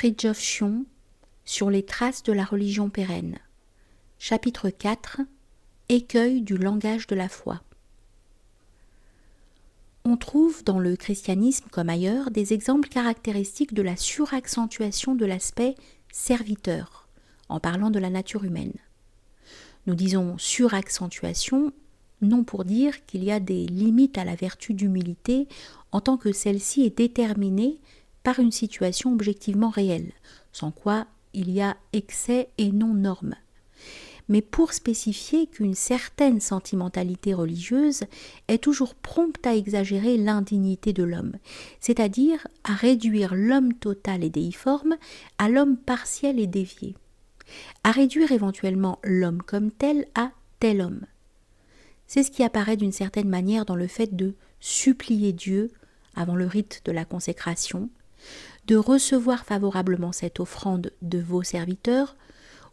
Fridtjof Schuon sur les traces de la religion pérenne. Chapitre 4. Écueil du langage de la foi. On trouve dans le christianisme comme ailleurs des exemples caractéristiques de la suraccentuation de l'aspect serviteur, en parlant de la nature humaine. Nous disons suraccentuation, non pour dire qu'il y a des limites à la vertu d'humilité en tant que celle-ci est déterminée par une situation objectivement réelle, sans quoi il y a excès et non norme. Mais pour spécifier qu'une certaine sentimentalité religieuse est toujours prompte à exagérer l'indignité de l'homme, c'est-à-dire à réduire l'homme total et déiforme à l'homme partiel et dévié, à réduire éventuellement l'homme comme tel à tel homme. C'est ce qui apparaît d'une certaine manière dans le fait de supplier Dieu avant le rite de la consécration, de recevoir favorablement cette offrande de vos serviteurs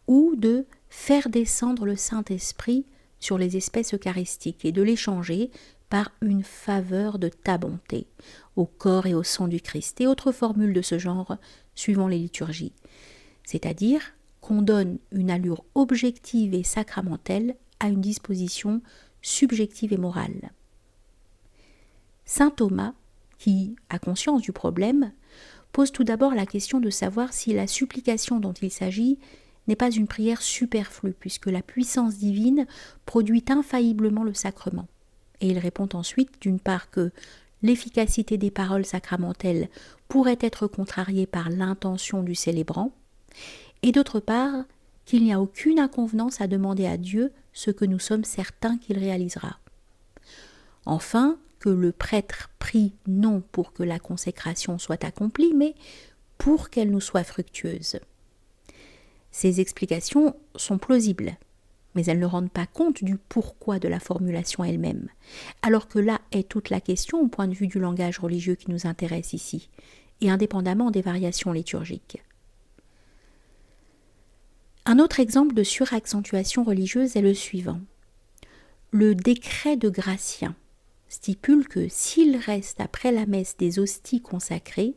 ou de faire descendre le Saint-Esprit sur les espèces eucharistiques et de l'échanger par une faveur de ta bonté au corps et au sang du Christ et autres formules de ce genre suivant les liturgies, c'est-à-dire qu'on donne une allure objective et sacramentelle à une disposition subjective et morale. Saint Thomas, qui a conscience du problème, pose tout d'abord la question de savoir si la supplication dont il s'agit n'est pas une prière superflue, puisque la puissance divine produit infailliblement le sacrement. Et il répond ensuite, d'une part, que l'efficacité des paroles sacramentelles pourrait être contrariée par l'intention du célébrant, et d'autre part, qu'il n'y a aucune inconvenance à demander à Dieu ce que nous sommes certains qu'il réalisera. Enfin, que le prêtre prie non pour que la consécration soit accomplie, mais pour qu'elle nous soit fructueuse. Ces explications sont plausibles, mais elles ne rendent pas compte du pourquoi de la formulation elle-même, alors que là est toute la question au point de vue du langage religieux qui nous intéresse ici, et indépendamment des variations liturgiques. Un autre exemple de suraccentuation religieuse est le suivant. Le décret de Gratien stipule que s'il reste après la messe des hosties consacrées,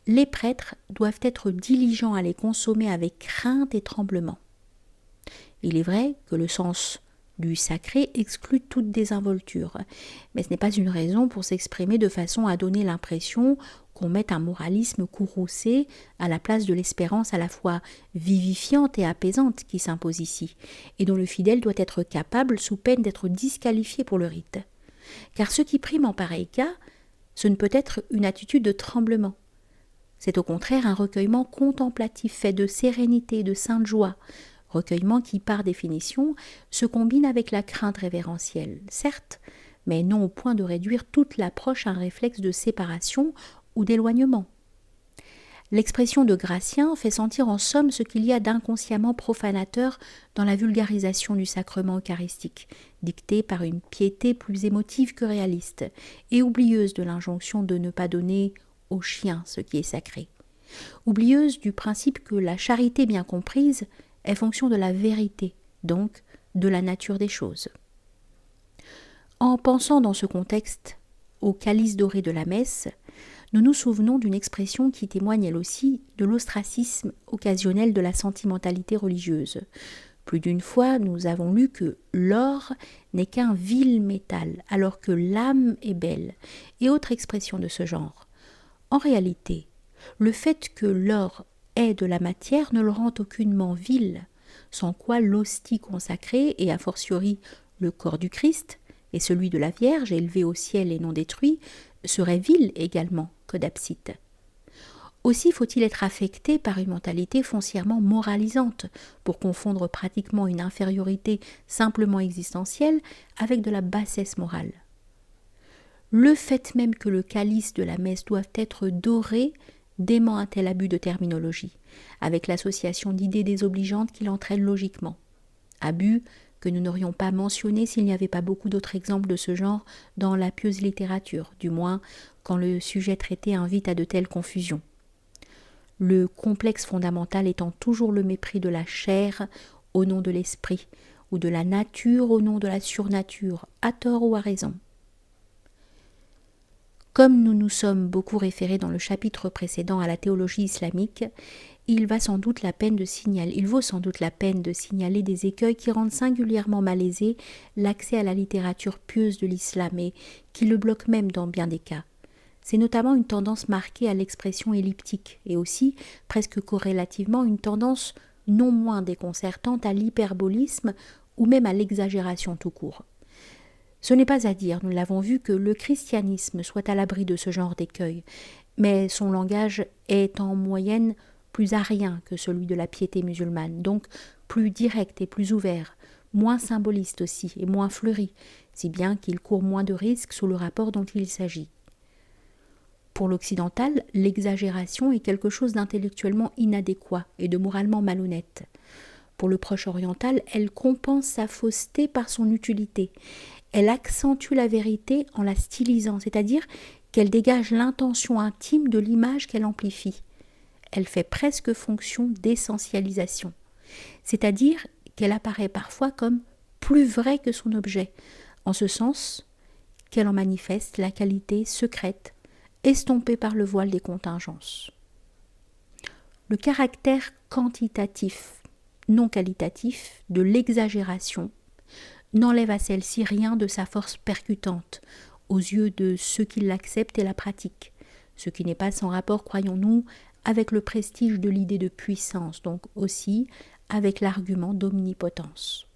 les prêtres doivent être diligents à les consommer avec crainte et tremblement. Il est vrai que le sens du sacré exclut toute désinvolture, mais ce n'est pas une raison pour s'exprimer de façon à donner l'impression qu'on met un moralisme courroucé à la place de l'espérance à la fois vivifiante et apaisante qui s'impose ici, et dont le fidèle doit être capable sous peine d'être disqualifié pour le rite. Car ce qui prime en pareil cas, ce ne peut être une attitude de tremblement. C'est au contraire un recueillement contemplatif fait de sérénité et de sainte joie, recueillement qui, par définition, se combine avec la crainte révérentielle, certes, mais non au point de réduire toute l'approche à un réflexe de séparation ou d'éloignement. L'expression de Gratien fait sentir en somme ce qu'il y a d'inconsciemment profanateur dans la vulgarisation du sacrement eucharistique, dictée par une piété plus émotive que réaliste, et oublieuse de l'injonction de ne pas donner aux chiens ce qui est sacré. Oublieuse du principe que la charité bien comprise est fonction de la vérité, donc de la nature des choses. En pensant dans ce contexte au calice doré de la messe, nous nous souvenons d'une expression qui témoigne elle aussi de l'ostracisme occasionnel de la sentimentalité religieuse. Plus d'une fois, nous avons lu que l'or n'est qu'un vil métal, alors que l'âme est belle, et autres expressions de ce genre. En réalité, le fait que l'or ait de la matière ne le rend aucunement vil, sans quoi l'hostie consacrée, et a fortiori le corps du Christ, et celui de la Vierge élevé au ciel et non détruit, serait vil également que d'abside. Aussi faut-il être affecté par une mentalité foncièrement moralisante pour confondre pratiquement une infériorité simplement existentielle avec de la bassesse morale. Le fait même que le calice de la messe doive être doré dément un tel abus de terminologie, avec l'association d'idées désobligeantes qu'il entraîne logiquement. Abus que nous n'aurions pas mentionné s'il n'y avait pas beaucoup d'autres exemples de ce genre dans la pieuse littérature, du moins quand le sujet traité invite à de telles confusions. Le complexe fondamental étant toujours le mépris de la chair au nom de l'esprit, ou de la nature au nom de la surnature, à tort ou à raison. Comme nous nous sommes beaucoup référés dans le chapitre précédent à la théologie islamique, il vaut sans doute la peine de signaler des écueils qui rendent singulièrement malaisé l'accès à la littérature pieuse de l'islam et qui le bloquent même dans bien des cas. C'est notamment une tendance marquée à l'expression elliptique et aussi, presque corrélativement, une tendance non moins déconcertante à l'hyperbolisme ou même à l'exagération tout court. Ce n'est pas à dire, nous l'avons vu, que le christianisme soit à l'abri de ce genre d'écueil, mais son langage est en moyenne plus arien que celui de la piété musulmane, donc plus direct et plus ouvert, moins symboliste aussi et moins fleuri, si bien qu'il court moins de risques sous le rapport dont il s'agit. Pour l'occidental, l'exagération est quelque chose d'intellectuellement inadéquat et de moralement malhonnête. Pour le Proche oriental, elle compense sa fausseté par son utilité. Elle accentue la vérité en la stylisant, c'est-à-dire qu'elle dégage l'intention intime de l'image qu'elle amplifie. Elle fait presque fonction d'essentialisation, c'est-à-dire qu'elle apparaît parfois comme plus vraie que son objet, en ce sens qu'elle en manifeste la qualité secrète, estompée par le voile des contingences. Le caractère quantitatif, non qualitatif, de l'exagération n'enlève à celle-ci rien de sa force percutante aux yeux de ceux qui l'acceptent et la pratiquent, ce qui n'est pas sans rapport, croyons-nous, avec le prestige de l'idée de puissance, donc aussi avec l'argument d'omnipotence.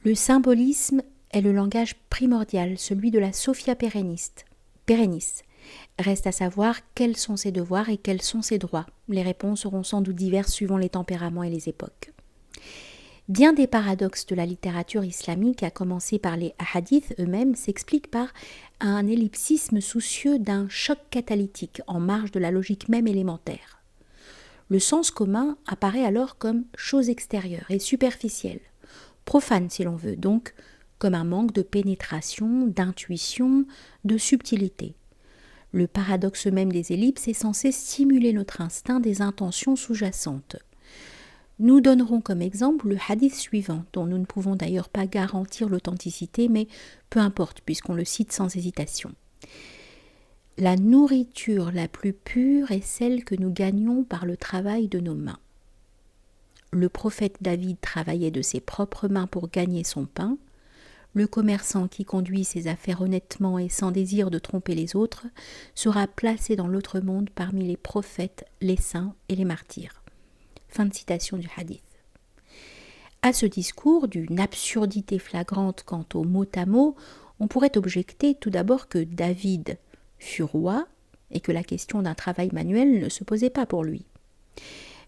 Le symbolisme est le langage primordial, celui de la Sophia Perennis. Reste à savoir quels sont ses devoirs et quels sont ses droits. Les réponses seront sans doute diverses suivant les tempéraments et les époques. Bien des paradoxes de la littérature islamique, à commencer par les hadiths eux-mêmes, s'expliquent par un ellipsisme soucieux d'un choc catalytique en marge de la logique même élémentaire. Le sens commun apparaît alors comme chose extérieure et superficielle, profane si l'on veut, donc comme un manque de pénétration, d'intuition, de subtilité. Le paradoxe même des ellipses est censé stimuler notre instinct des intentions sous-jacentes. Nous donnerons comme exemple le hadith suivant, dont nous ne pouvons d'ailleurs pas garantir l'authenticité, mais peu importe puisqu'on le cite sans hésitation. La nourriture la plus pure est celle que nous gagnons par le travail de nos mains. Le prophète David travaillait de ses propres mains pour gagner son pain. Le commerçant qui conduit ses affaires honnêtement et sans désir de tromper les autres sera placé dans l'autre monde parmi les prophètes, les saints et les martyrs. Fin de citation du hadith. À ce discours, d'une absurdité flagrante quant au mot à mot, on pourrait objecter tout d'abord que David fut roi et que la question d'un travail manuel ne se posait pas pour lui.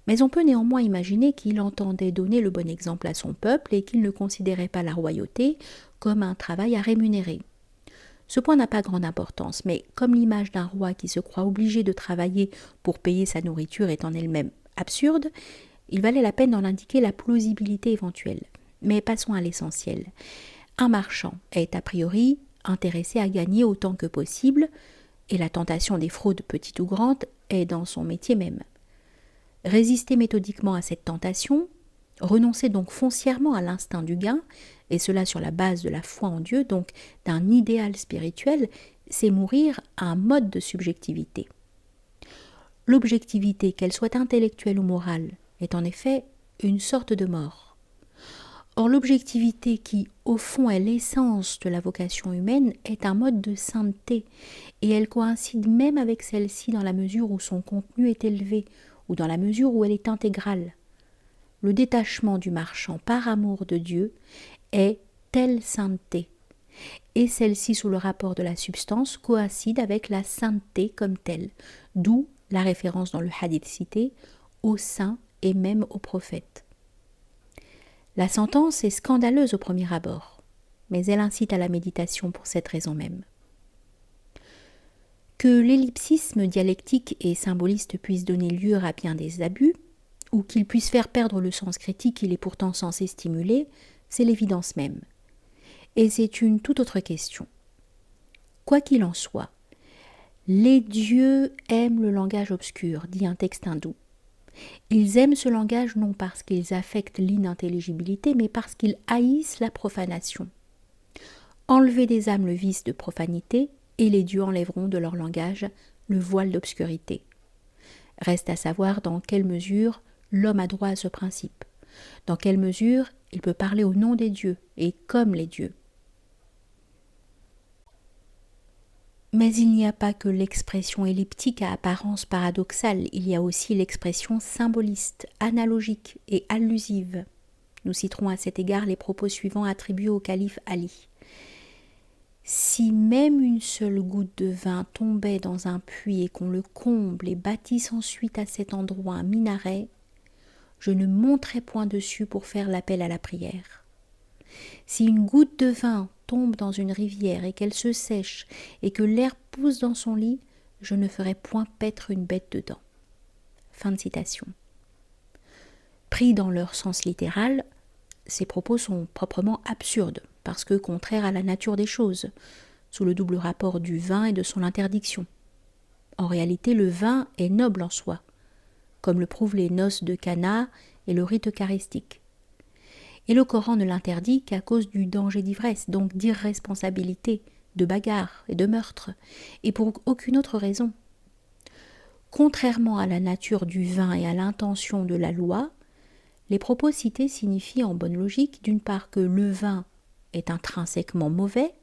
Mais on peut néanmoins imaginer qu'il entendait donner le bon exemple à son peuple et qu'il ne considérait pas la royauté comme un travail à rémunérer. Ce point n'a pas grande importance, mais comme l'image d'un roi qui se croit obligé de travailler pour payer sa nourriture est en elle-même absurde, il valait la peine d'en indiquer la plausibilité éventuelle. Mais passons à l'essentiel. Un marchand est a priori intéressé à gagner autant que possible, et la tentation des fraudes petites ou grandes est dans son métier même. Résister méthodiquement à cette tentation, renoncer donc foncièrement à l'instinct du gain, et cela sur la base de la foi en Dieu, donc d'un idéal spirituel, c'est mourir à un mode de subjectivité. L'objectivité, qu'elle soit intellectuelle ou morale, est en effet une sorte de mort. Or l'objectivité qui, au fond, est l'essence de la vocation humaine, est un mode de sainteté, et elle coïncide même avec celle-ci dans la mesure où son contenu est élevé, ou dans la mesure où elle est intégrale. Le détachement du marchand par amour de Dieu est telle sainteté, et celle-ci sous le rapport de la substance coïncide avec la sainteté comme telle, d'où la référence dans le hadith cité aux saints et même aux prophètes. La sentence est scandaleuse au premier abord, mais elle incite à la méditation pour cette raison même. Que l'ellipsisme dialectique et symboliste puisse donner lieu à bien des abus, ou qu'il puisse faire perdre le sens critique qu'il est pourtant censé stimuler, c'est l'évidence même. Et c'est une toute autre question. Quoi qu'il en soit, les dieux aiment le langage obscur, dit un texte hindou. Ils aiment ce langage non parce qu'ils affectent l'inintelligibilité, mais parce qu'ils haïssent la profanation. Enlevez des âmes le vice de profanité, et les dieux enlèveront de leur langage le voile d'obscurité. Reste à savoir dans quelle mesure l'homme a droit à ce principe, dans quelle mesure il peut parler au nom des dieux et comme les dieux. Mais il n'y a pas que l'expression elliptique à apparence paradoxale, il y a aussi l'expression symboliste, analogique et allusive. Nous citerons à cet égard les propos suivants attribués au calife Ali. Si même une seule goutte de vin tombait dans un puits et qu'on le comble et bâtisse ensuite à cet endroit un minaret, je ne monterais point dessus pour faire l'appel à la prière. Si une goutte de vin tombe dans une rivière et qu'elle se sèche et que l'herbe pousse dans son lit, je ne ferai point paître une bête dedans. Fin de citation. Pris dans leur sens littéral, ces propos sont proprement absurdes, parce que contraires à la nature des choses, sous le double rapport du vin et de son interdiction. En réalité, le vin est noble en soi, comme le prouvent les noces de Cana et le rite eucharistique. Et le Coran ne l'interdit qu'à cause du danger d'ivresse, donc d'irresponsabilité, de bagarre et de meurtre, et pour aucune autre raison. Contrairement à la nature du vin et à l'intention de la loi, les propos cités signifient en bonne logique d'une part que le vin est intrinsèquement mauvais,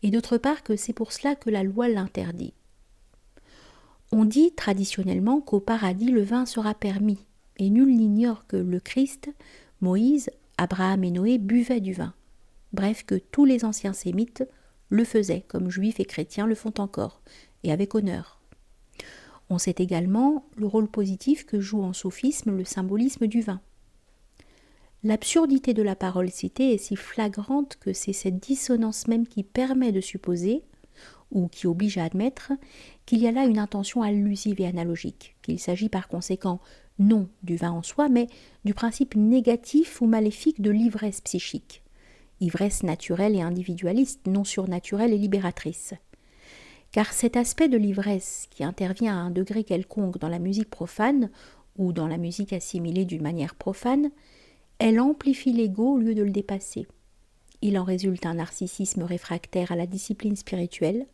et d'autre part que c'est pour cela que la loi l'interdit. On dit traditionnellement qu'au paradis le vin sera permis, et nul n'ignore que le Christ, Moïse, Abraham et Noé buvaient du vin. Bref, que tous les anciens sémites le faisaient, comme juifs et chrétiens le font encore, et avec honneur. On sait également le rôle positif que joue en soufisme le symbolisme du vin. L'absurdité de la parole citée est si flagrante que c'est cette dissonance même qui permet de supposer, ou qui oblige à admettre, qu'il y a là une intention allusive et analogique, qu'il s'agit par conséquent non du vin en soi, mais du principe négatif ou maléfique de l'ivresse psychique, ivresse naturelle et individualiste, non surnaturelle et libératrice. Car cet aspect de l'ivresse qui intervient à un degré quelconque dans la musique profane, ou dans la musique assimilée d'une manière profane, elle amplifie l'ego au lieu de le dépasser. Il en résulte un narcissisme réfractaire à la discipline spirituelle,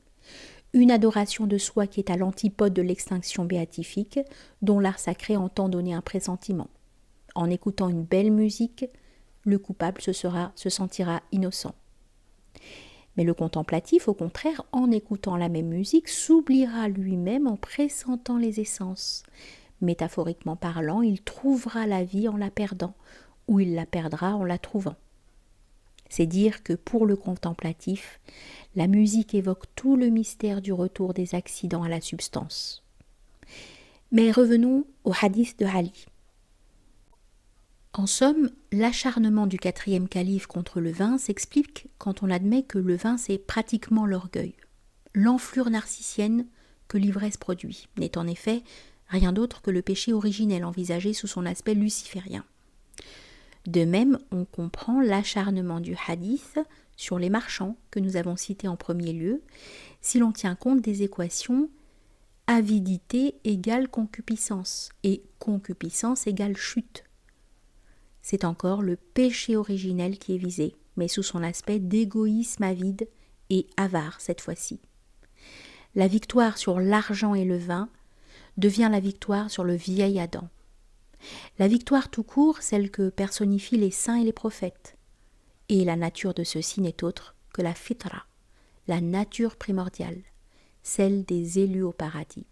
une adoration de soi qui est à l'antipode de l'extinction béatifique, dont l'art sacré entend donner un pressentiment. En écoutant une belle musique, le coupable se sentira innocent. Mais le contemplatif, au contraire, en écoutant la même musique, s'oubliera lui-même en pressentant les essences. Métaphoriquement parlant, il trouvera la vie en la perdant, ou il la perdra en la trouvant. C'est dire que pour le contemplatif, la musique évoque tout le mystère du retour des accidents à la substance. Mais revenons au hadith de Ali. En somme, l'acharnement du 4e calife contre le vin s'explique quand on admet que le vin c'est pratiquement l'orgueil. L'enflure narcissienne que l'ivresse produit n'est en effet rien d'autre que le péché originel envisagé sous son aspect luciférien. De même, on comprend l'acharnement du hadith sur les marchands que nous avons cités en premier lieu, si l'on tient compte des équations avidité égale concupiscence et concupiscence égale chute. C'est encore le péché originel qui est visé, mais sous son aspect d'égoïsme avide et avare cette fois-ci. La victoire sur l'argent et le vin devient la victoire sur le vieil Adam. La victoire tout court, celle que personnifient les saints et les prophètes. Et la nature de ceux-ci n'est autre que la fitra, la nature primordiale, celle des élus au paradis.